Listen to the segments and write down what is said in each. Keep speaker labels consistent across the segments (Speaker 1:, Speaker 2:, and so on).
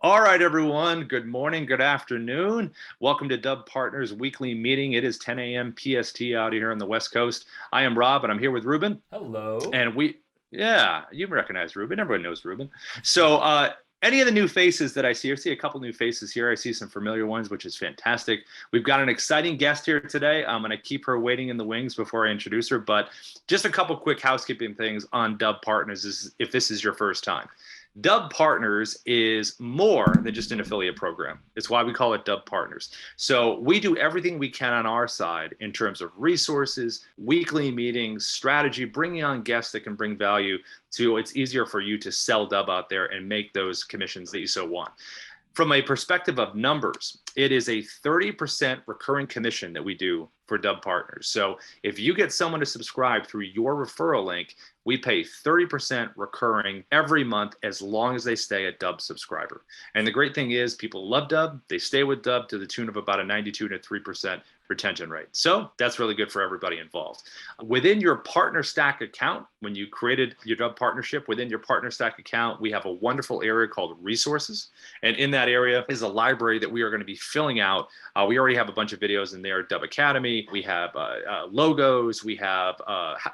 Speaker 1: All right, everyone. Good morning, good afternoon. Welcome to Dub Partners weekly meeting. It is 10 a.m. PST out here on the West Coast. I am Rob, and I'm here with Ruben.
Speaker 2: Hello.
Speaker 1: And you recognize Ruben. Everyone knows Ruben. So, any of the new faces that I see a couple new faces here. I see some familiar ones, which is fantastic. We've got an exciting guest here today. I'm going to keep her waiting in the wings before I introduce her, but just a couple quick housekeeping things on Dub Partners if this is your first time. Dub Partners is more than just an affiliate program. It's why we call it Dub Partners. So we do everything we can on our side in terms of resources, weekly meetings, strategy, bringing on guests that can bring value to it's easier for you to sell Dub out there and make those commissions that you so want. From a perspective of numbers, it is a 30% recurring commission that we do for Dub Partners. So if you get someone to subscribe through your referral link, we pay 30% recurring every month as long as they stay a Dub subscriber. And the great thing is people love Dub. They stay with Dub to the tune of about a 92 to 3% retention rate. So that's really good for everybody involved. Within your Partner Stack account, when you created your Dub partnership, within your Partner Stack account, we have a wonderful area called Resources. And in that area is a library that we are going to be filling out. We already have a bunch of videos in there, Dub Academy. We have logos. We have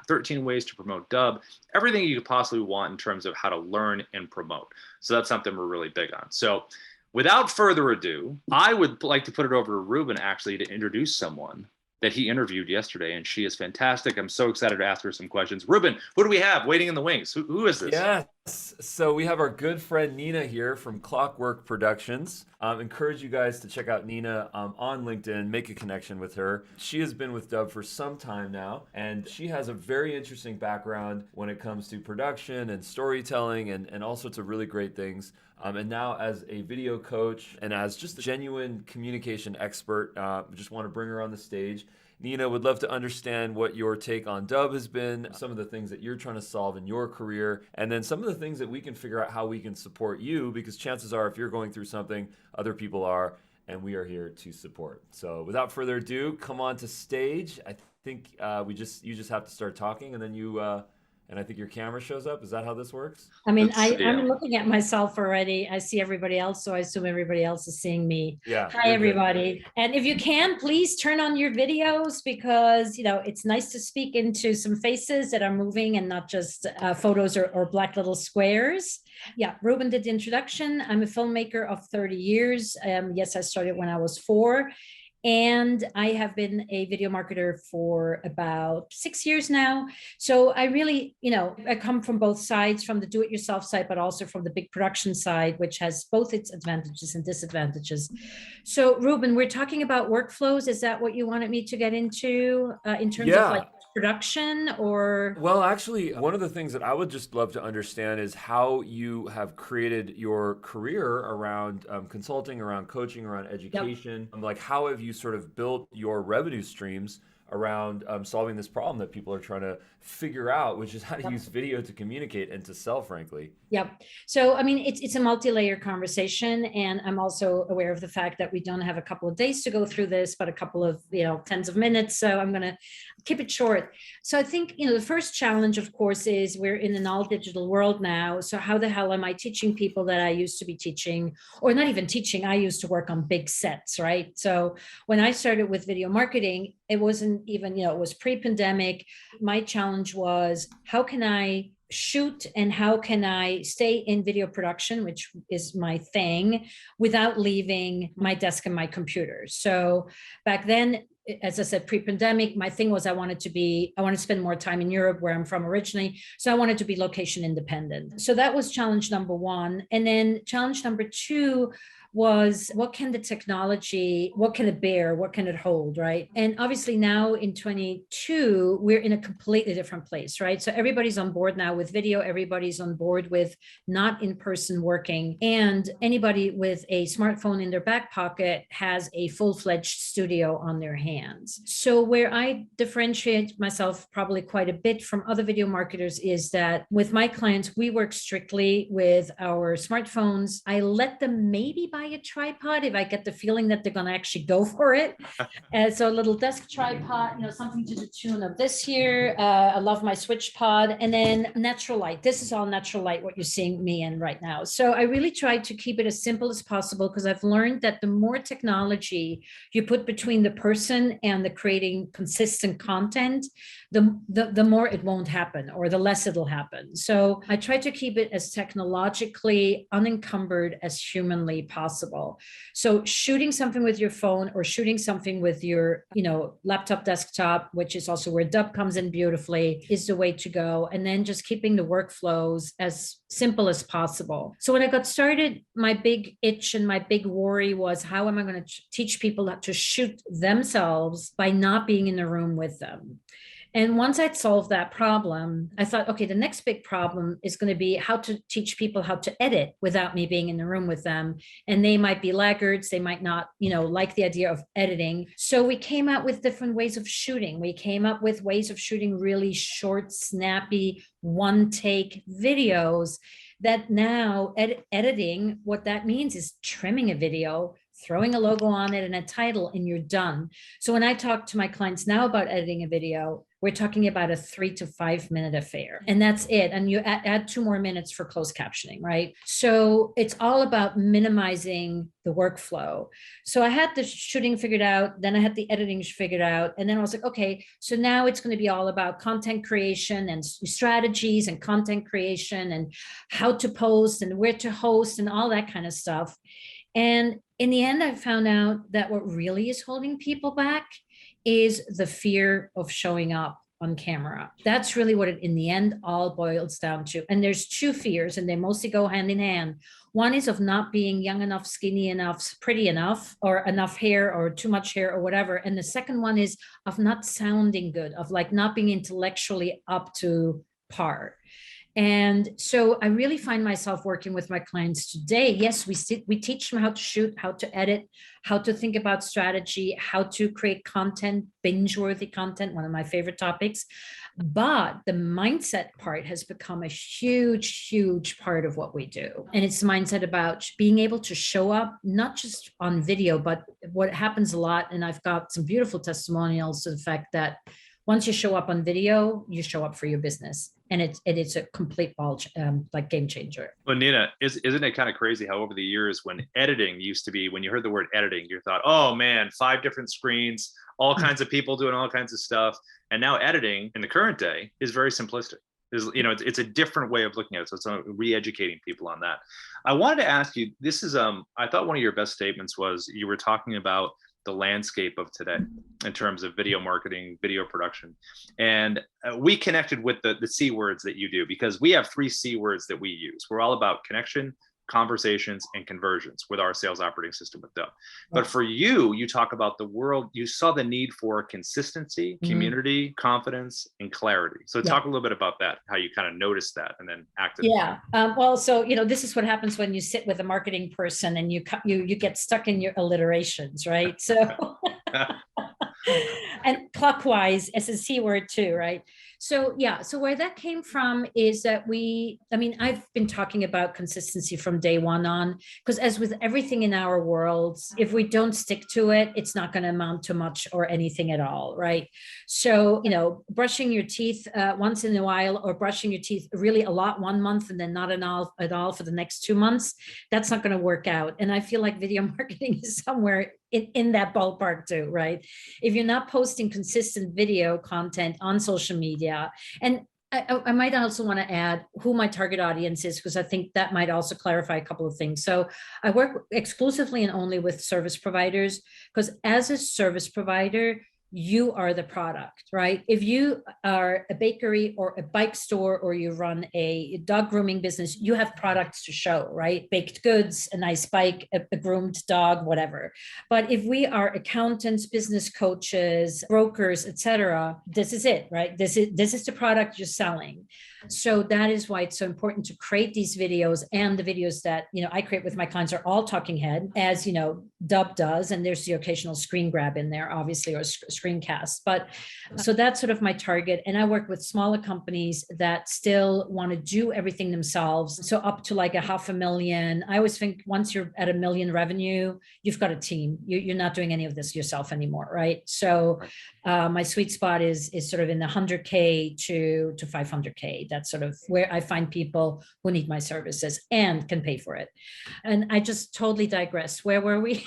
Speaker 1: 13 ways to promote Dub, everything you could possibly want in terms of how to learn and promote. So that's something we're really big on. So without further ado, I would like to put it over to Ruben actually to introduce someone that he interviewed yesterday, and she is fantastic. I'm so excited to ask her some questions. Ruben, who do we have waiting in the wings? Who is this?
Speaker 2: Yes. So we have our good friend Nina here from Clockwork Productions. Encourage you guys to check out Nina on LinkedIn, make a connection with her. She has been with Dub for some time now, and she has a very interesting background when it comes to production and storytelling and all sorts of really great things. And now as a video coach and as just a genuine communication expert, just want to bring her on the stage. Nina, would love to understand what your take on Dub has been, some of the things that you're trying to solve in your career, and then some of the things that we can figure out how we can support you, because chances are if you're going through something, other people are, and we are here to support. So without further ado, come on to stage. I think you just have to start talking, and then and I think your camera shows up. Is that how this works?
Speaker 3: I'm looking at myself already. I see everybody else, so I assume everybody else is seeing me.
Speaker 2: Yeah.
Speaker 3: Hi, everybody. And if you can, please turn on your videos because, it's nice to speak into some faces that are moving and not just photos or black little squares. Yeah, Ruben did the introduction. I'm a filmmaker of 30 years. Yes, I started when I was 4. And I have been a video marketer for about 6 years now. So I really, I come from both sides, from the do-it-yourself side, but also from the big production side, which has both its advantages and disadvantages. So Ruben, we're talking about workflows. Is that what you wanted me to get into in terms of like production or?
Speaker 2: Well, actually, one of the things that I would just love to understand is how you have created your career around consulting, around coaching, around education. Yep. Like, how have you sort of built your revenue streams around solving this problem that people are trying to figure out, which is how to use video to communicate and to sell, frankly.
Speaker 3: Yep. So, I mean, it's a multi-layer conversation, and I'm also aware of the fact that we don't have a couple of days to go through this, but a couple of, tens of minutes. So I'm going to keep it short. So I think, the first challenge, of course, is we're in an all digital world now. So how the hell am I teaching people that I used to be teaching, or not even teaching? I used to work on big sets, right? So when I started with video marketing, it wasn't even, it was pre-pandemic. My challenge was, how can I shoot and how can I stay in video production, which is my thing, without leaving my desk and my computer? So back then, as I said, pre-pandemic, my thing was I wanted to spend more time in Europe, where I'm from originally. So I wanted to be location independent. So that was challenge number 1. And then challenge number 2 was, what can the technology, what can it bear? What can it hold, right? And obviously now in 22, we're in a completely different place, right? So everybody's on board now with video. Everybody's on board with not in-person working. And anybody with a smartphone in their back pocket has a full-fledged studio on their hands. So where I differentiate myself probably quite a bit from other video marketers is that with my clients, we work strictly with our smartphones. I let them maybe buy a tripod if I get the feeling that they're going to actually go for it. And so a little desk tripod, something to the tune of this here. I love my switch pod, and then natural light. This is all natural light, what you're seeing me in right now. So I really try to keep it as simple as possible, because I've learned that the more technology you put between the person and the creating consistent content, the more it won't happen, or the less it'll happen. So I try to keep it as technologically unencumbered as humanly possible. So shooting something with your phone, or shooting something with your, laptop, desktop, which is also where Dub comes in beautifully, is the way to go. And then just keeping the workflows as simple as possible. So when I got started, my big itch and my big worry was, how am I going to teach people how to shoot themselves by not being in the room with them? And once I'd solved that problem, I thought, okay, the next big problem is going to be how to teach people how to edit without me being in the room with them. And they might be laggards. They might not, like the idea of editing. So we came out with different ways of shooting. We came up with ways of shooting really short, snappy, one take videos that now editing, what that means is trimming a video, throwing a logo on it and a title, and you're done. So when I talk to my clients now about editing a video, we're talking about a 3 to 5 minute affair, and that's it. And you add 2 more minutes for closed captioning, right? So it's all about minimizing the workflow. So I had the shooting figured out, then I had the editing figured out, and then I was like, okay, so now it's going to be all about content creation and strategies and content creation and how to post and where to host and all that kind of stuff. And in the end, I found out that what really is holding people back is the fear of showing up on camera. That's really what it in the end all boils down to. And there's 2 fears, and they mostly go hand in hand. One is of not being young enough, skinny enough, pretty enough, or enough hair, or too much hair, or whatever. And the second one is of not sounding good, of like not being intellectually up to par. And so I really find myself working with my clients today. Yes, we teach them how to shoot, how to edit, how to think about strategy, how to create content, binge-worthy content, one of my favorite topics. But the mindset part has become a huge, huge part of what we do. And it's the mindset about being able to show up, not just on video, but what happens a lot, and I've got some beautiful testimonials to the fact that once you show up on video, you show up for your business. And it's a complete like game changer.
Speaker 1: Well, Nina, isn't it kind of crazy how over the years, when editing used to be, when you heard the word editing, you thought, oh man, 5 different screens, all kinds of people doing all kinds of stuff. And now editing in the current day is very simplistic. It's a different way of looking at it. So it's re-educating people on that. I wanted to ask you, this is, I thought one of your best statements was you were talking about the landscape of today in terms of video marketing, video production. And we connected with the C words that you do, because we have 3 C words that we use. We're all about connection, conversations, and conversions with our sales operating system with Dub. But for you, you talk about the world, you saw the need for consistency, community, confidence, and clarity. So talk a little bit about that, how you kind of noticed that and then acted.
Speaker 3: Yeah. Well, so, this is what happens when you sit with a marketing person and you get stuck in your alliterations, right? So, and clockwise as a C word too, right? So so where that came from is that I've been talking about consistency from day one on, because as with everything in our worlds, if we don't stick to it, it's not going to amount to much or anything at all, right? So, brushing your teeth once in a while, or brushing your teeth really a lot one month and then not at all for the next 2 months, that's not going to work out. And I feel like video marketing is somewhere in that ballpark too, right? If you're not posting consistent video content on social media, and I might also want to add who my target audience is, because I think that might also clarify a couple of things. So I work exclusively and only with service providers, because as a service provider, you are the product, right? If you are a bakery or a bike store, or you run a dog grooming business, you have products to show, right? Baked goods, a nice bike, a groomed dog, whatever. But if we are accountants, business coaches, brokers, etc., this is it, right? This is the product you're selling. So that is why it's so important to create these videos, and the videos that, I create with my clients are all talking head, as, Dub does. And there's the occasional screen grab in there, obviously, or screencast. But so that's sort of my target. And I work with smaller companies that still want to do everything themselves. So up to like $500,000. I always think once you're at $1 million revenue, you've got a team. You're not doing any of this yourself anymore, right? So my sweet spot is sort of in the 100K to 500K. That's sort of where I find people who need my services and can pay for it. And I just totally digress. Where were we?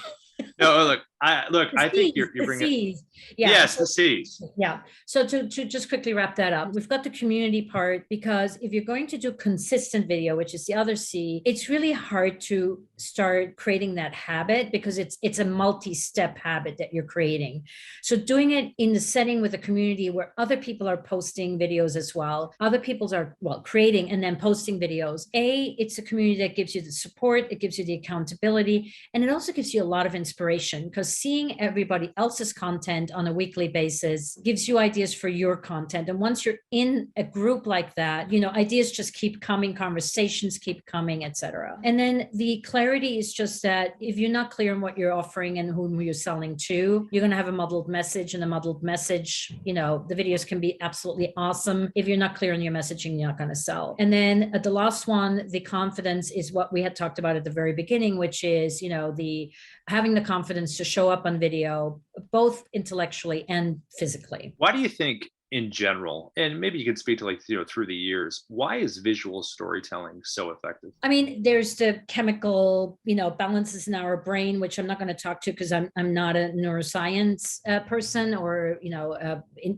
Speaker 1: No, I think you're bringing.
Speaker 3: Yeah.
Speaker 1: Yes, the C's.
Speaker 3: Yeah. So to just quickly wrap that up, we've got the community part, because if you're going to do consistent video, which is the other C, it's really hard to start creating that habit, because it's a multi-step habit that you're creating. So doing it in the setting with a community where other people are posting videos as well, other people are, creating and then posting videos. It's a community that gives you the support, it gives you the accountability, and it also gives you a lot of inspiration, because seeing everybody else's content on a weekly basis gives you ideas for your content. And once you're in a group like that, ideas just keep coming, conversations keep coming, etc. And then the clarity is just that if you're not clear on what you're offering and whom you're selling to, you're going to have a muddled message, and a muddled message, the videos can be absolutely awesome. If you're not clear on your messaging, you're not going to sell. And then the last one, the confidence, is what we had talked about at the very beginning, which is, the having the confidence to show up on video, both intellectually and physically.
Speaker 1: Why do you think, in general, and maybe you could speak to through the years, why is visual storytelling so effective?
Speaker 3: I mean, there's the chemical, balances in our brain, which I'm not going to talk to because I'm not a neuroscience person or,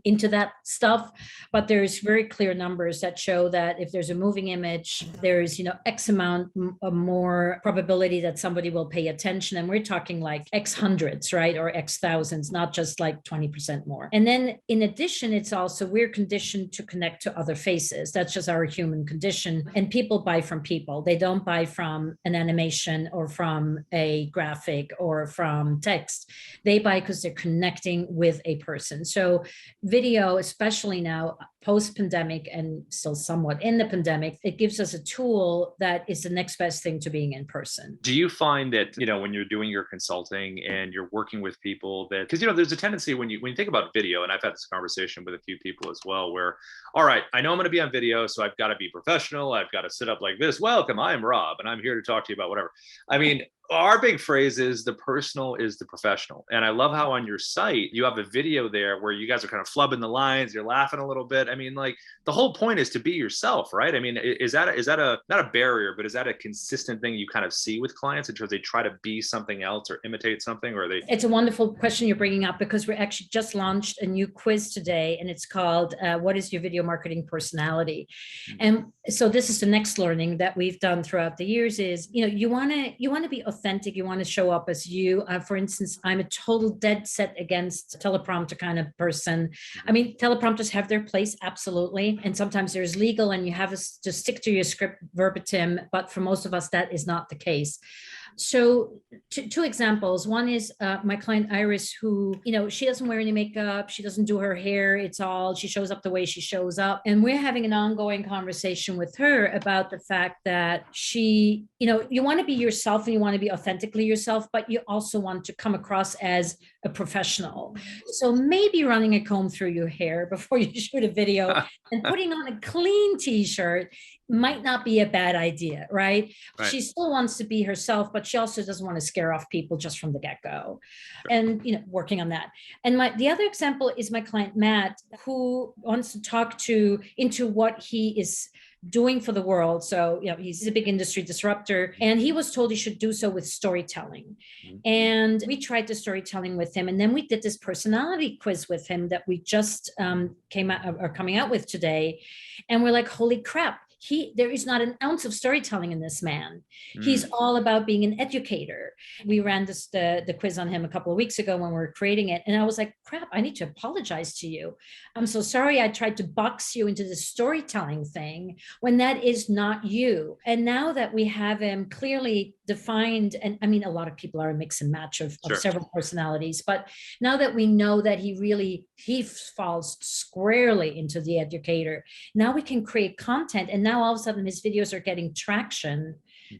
Speaker 3: into that stuff. But there's very clear numbers that show that if there's a moving image, there's, X amount more probability that somebody will pay attention. And we're talking like X hundreds, right? Or X thousands, not just like 20% more. And then in addition, it's also we're conditioned to connect to other faces. That's just our human condition. And people buy from people. They don't buy from an animation or from a graphic or from text. They buy because they're connecting with a person. So video, especially now, post-pandemic and still somewhat in the pandemic, it gives us a tool that is the next best thing to being in person.
Speaker 1: Do you find that, when you're doing your consulting and you're working with people that, because, there's a tendency when you think about video, and I've had this conversation with a few people as well, where, all right, I know I'm going to be on video, so I've got to be professional. I've got to sit up like this. Welcome, I'm Rob, and I'm here to talk to you about whatever. I mean, our big phrase is the personal is the professional. And I love how on your site, you have a video there where you guys are kind of flubbing the lines, you're laughing a little bit. I mean, like, the whole point is to be yourself, right? I mean, is that a not a barrier, but is that a consistent thing you kind of see with clients in terms they try to be something else or imitate something, or they? It's
Speaker 3: a wonderful question you're bringing up, because we actually just launched a new quiz today, and it's called What is your video marketing personality? And so this is the next learning that we've done throughout the years is, you want to be authentic. You want to show up as you. For instance, I'm a total dead set against teleprompter kind of person. I mean, teleprompters have their place, absolutely. And sometimes there's legal and you have to stick to your script verbatim. But for most of us, that is not the case. So two examples. One is my client Iris, who, she doesn't wear any makeup. She doesn't do her hair. She shows up the way she shows up. And we're having an ongoing conversation with her about the fact that she, you want to be yourself and you want to be authentically yourself, but you also want to come across as a professional. So maybe running a comb through your hair before you shoot a video and putting on a clean t-shirt might not be a bad idea, right? She still wants to be herself, but she also doesn't want to scare off people just from the get-go. And, working on that. And the other example is my client, Matt, who wants to talk into what he is doing for the world. So, he's a big industry disruptor, and he was told he should do so with storytelling. And we tried the storytelling with him. And then we did this personality quiz with him that we just coming out with today. And we're like, holy crap. there is not an ounce of storytelling in this man.
Speaker 1: Mm.
Speaker 3: He's all about being an educator. We ran the quiz on him a couple of weeks ago when we were creating it, and I was like, crap, I need to apologize to you. I'm so sorry I tried to box you into the storytelling thing when that is not you. And now that we have him clearly defined, and I mean, a lot of people are a mix and match of
Speaker 1: Sure.
Speaker 3: several personalities, but now that we know that he falls squarely into the educator, now we can create content. And now all of a sudden his videos are getting traction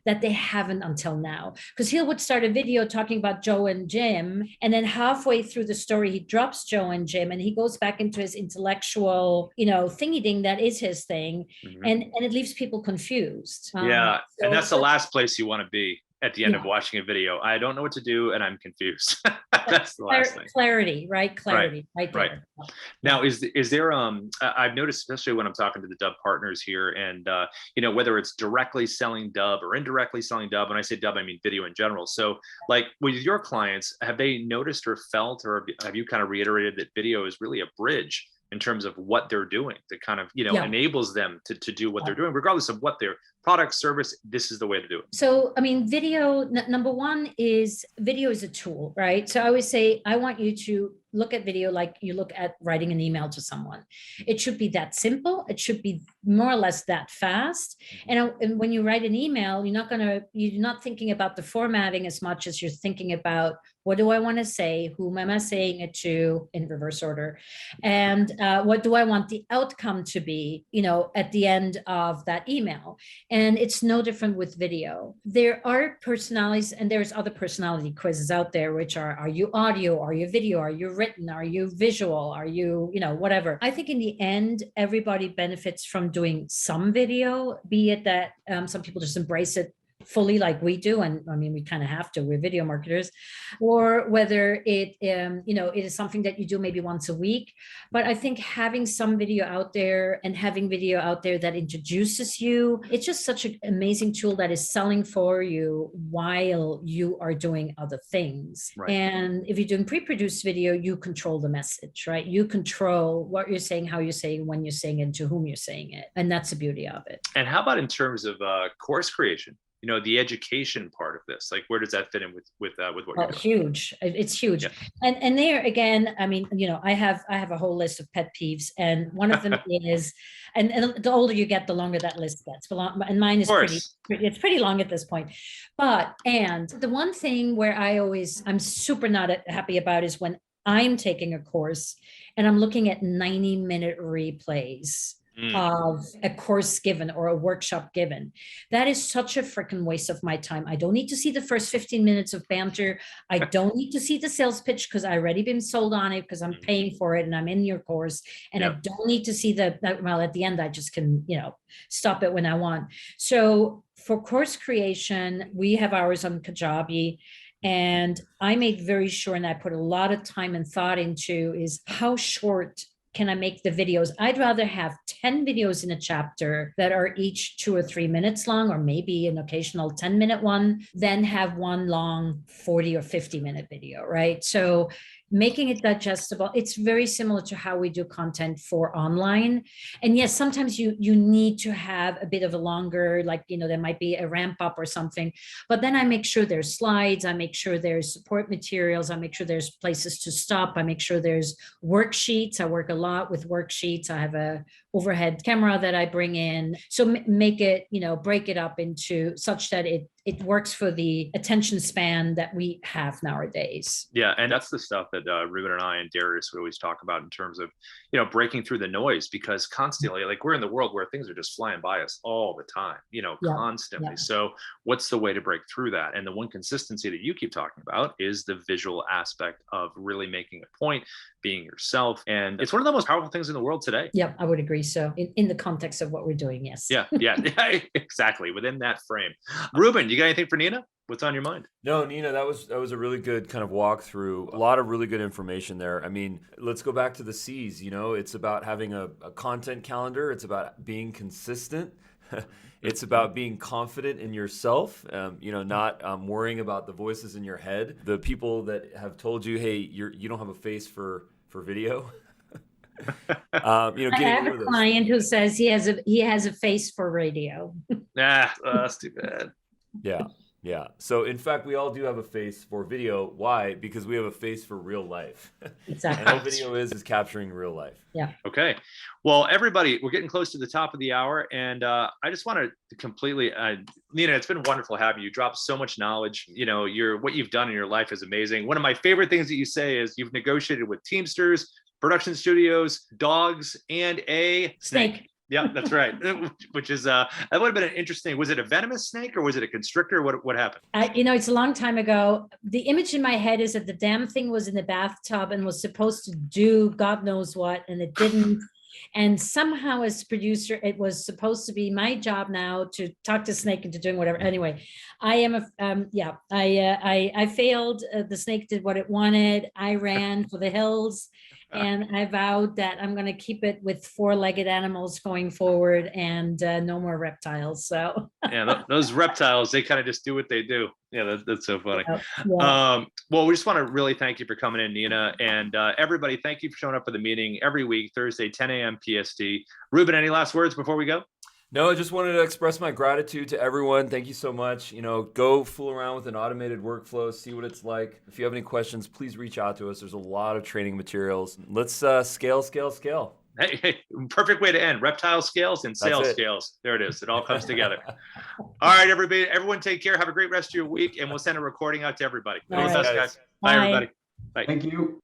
Speaker 3: that they haven't until now. Because he would start a video talking about Joe and Jim, and then halfway through the story, he drops Joe and Jim, and he goes back into his intellectual, thingy ding that is his thing, and it leaves people confused.
Speaker 1: Yeah,
Speaker 3: So
Speaker 1: and that's the last place you want to be at the end of watching a video. I don't know what to do, and I'm confused. That's the last thing.
Speaker 3: Clarity, right? Clarity, right there.
Speaker 1: Right. Now, is there? I've noticed, especially when I'm talking to the Dub partners here, and whether it's directly selling Dub or indirectly selling Dub. When I say Dub, I mean video in general. So, like with your clients, have they noticed or felt, or have you kind of reiterated that video is really a bridge in terms of what they're doing that kind of enables them to do what they're doing, regardless of what their product, service? This is the way to do it.
Speaker 3: So, I mean, video, number one is video is a tool, right? So I always say, I want you to look at video like you look at writing an email to someone. It should be that simple. It should be more or less that fast. And when you write an email, you're not thinking about the formatting as much as you're thinking about, what do I want to say? Whom am I saying it to, in reverse order? And what do I want the outcome to be, at the end of that email? And it's no different with video. There are personalities, and there's other personality quizzes out there, which are you audio? Are you video? Are you written? Are you visual? Are you, whatever? I think in the end, everybody benefits from doing some video, be it that some people just embrace it fully like we do, and I mean we kind of have to, we're video marketers, or whether it it is something that you do maybe once a week. But I think having some video out there and having video out there that introduces you, it's just such an amazing tool that is selling for you while you are doing other things.
Speaker 1: Right.
Speaker 3: And if you're doing pre-produced video, you control the message, right? You control what you're saying, how you're saying, when you're saying it, to whom you're saying it, and that's the beauty of it.
Speaker 1: And how about in terms of course creation? The education part of this, like where does that fit in with what you're doing?
Speaker 3: Huge. It's huge. Yeah. And there again, I mean, I have a whole list of pet peeves, and one of them is, and the older you get, the longer that list gets. And mine is pretty long at this point. And the one thing where I'm super not happy about is when I'm taking a course and I'm looking at 90-minute replays of a course given or a workshop given. That is such a freaking waste of my time. I don't need to see the first 15 minutes of banter. I don't need to see the sales pitch because I already been sold on it because I'm paying for it and I'm in your course. And I don't need to see at the end, I just can, stop it when I want. So for course creation, we have ours on Kajabi. And I make very sure, and I put a lot of time and thought into, is how short can I make the videos? I'd rather have 10 videos in a chapter that are each 2 or 3 minutes long, or maybe an occasional 10-minute one, than have one long 40 or 50-minute video, right? So making it digestible, it's very similar to how we do content for online. And yes, sometimes you need to have a bit of a longer, there might be a ramp up or something, but then I make sure there's slides, I make sure there's support materials, I make sure there's places to stop, I make sure there's worksheets. I work a lot with worksheets. I have a overhead camera that I bring in. So make it, break it up into such that it works for the attention span that we have nowadays.
Speaker 1: Yeah, and that's the stuff that Ruben and I and Darius would always talk about in terms of, breaking through the noise, because constantly, we're in the world where things are just flying by us all the time, constantly. Yeah. So what's the way to break through that? And the one consistency that you keep talking about is the visual aspect of really making a point, being yourself. And it's one of the most powerful things in the world today.
Speaker 3: Yeah, I would agree. So in the context of what we're doing, yes.
Speaker 1: Yeah, exactly. Within that frame. Ruben, you got anything for Nina? What's on your mind?
Speaker 2: No, Nina, that was a really good kind of walkthrough. A lot of really good information there. I mean, let's go back to the C's. It's about having a content calendar. It's about being consistent. It's about being confident in yourself, not worrying about the voices in your head. The people that have told you, hey, you don't have a face for video. You know,
Speaker 3: I
Speaker 2: getting
Speaker 3: have
Speaker 2: rid
Speaker 3: a
Speaker 2: of those.
Speaker 3: client who says he has a face for radio.
Speaker 1: That's too bad.
Speaker 2: Yeah. Yeah. So in fact, we all do have a face for video. Why? Because we have a face for real life. And
Speaker 3: Exactly.
Speaker 2: all video is capturing real life.
Speaker 1: Okay. Well, everybody, we're getting close to the top of the hour. And I just want to completely, Nina, it's been wonderful having you. Drop so much knowledge. You know, what you've done in your life is amazing. One of my favorite things that you say is you've negotiated with Teamsters, production studios, dogs, and a
Speaker 3: Snake.
Speaker 1: Yeah, that's right. Which is that would have been an interesting. Was it a venomous snake or was it a constrictor? What happened?
Speaker 3: It's a long time ago. The image in my head is that the damn thing was in the bathtub and was supposed to do God knows what, and it didn't. And somehow, as producer, it was supposed to be my job now to talk to Snake into doing whatever. Anyway, I am I failed. The snake did what it wanted. I ran for the hills. And I vowed that I'm going to keep it with four-legged animals going forward and no more reptiles. So
Speaker 1: Yeah, those reptiles, they kind of just do what they do. Yeah, that's so funny.
Speaker 3: yeah.
Speaker 1: Well, we just want to really thank you for coming in, Nina. And everybody, thank you for showing up for the meeting every week, Thursday, 10 a.m. PST. Ruben, any last words before we go?
Speaker 2: No, I just wanted to express my gratitude to everyone. Thank you so much. You know, go fool around with an automated workflow, see what it's like. If you have any questions, please reach out to us. There's a lot of training materials. Let's scale.
Speaker 1: Hey, perfect way to end. Reptile scales and sales scales. There it is. It all comes together. All right, everybody. Everyone take care. Have a great rest of your week. And we'll send a recording out to everybody. All the best, guys. Bye, everybody. Bye.
Speaker 4: Thank you.